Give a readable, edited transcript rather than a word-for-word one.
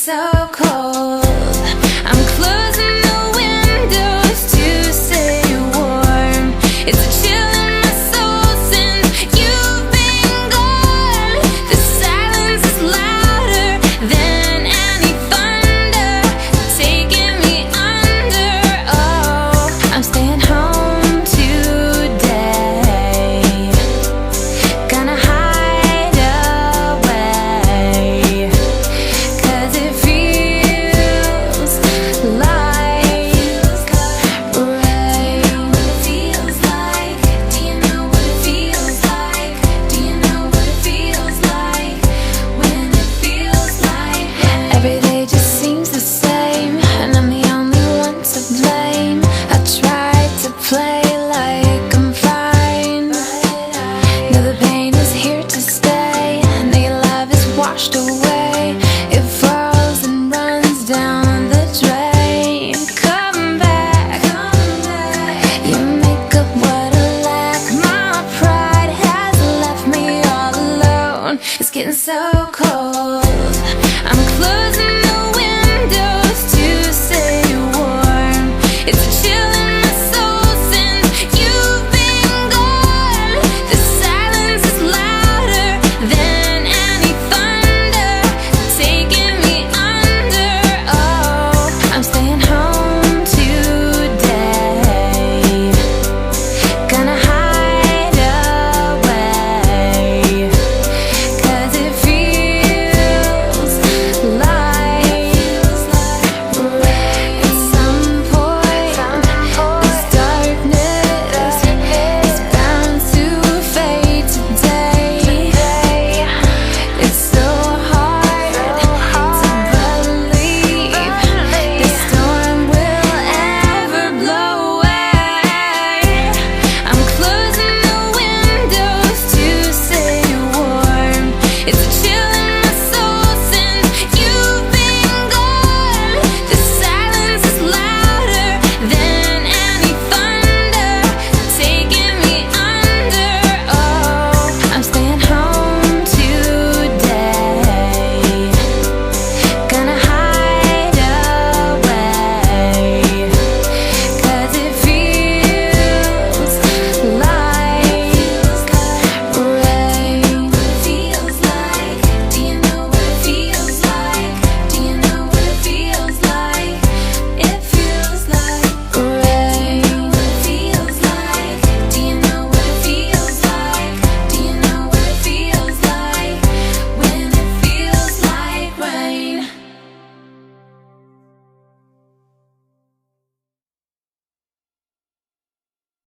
so cold. I'm closing the windows to stay warm. It's a chill in my soul since you've been gone. The silence is louder than any thunder, taking me under. Oh, I'm staying home today. Gonna hide away, 'cause it feels like rain. Feels like, do you know what it feels like? Do you know what it feels like when it feels like rain? Every day just seems the same, and I'm the only one to blame. I tried to play like I'm fine. Know the pain is here to stay, and the love is washed away. It falls and runs down the drain. Come back, you make up what I lack. My pride has left me all alone. It's getting so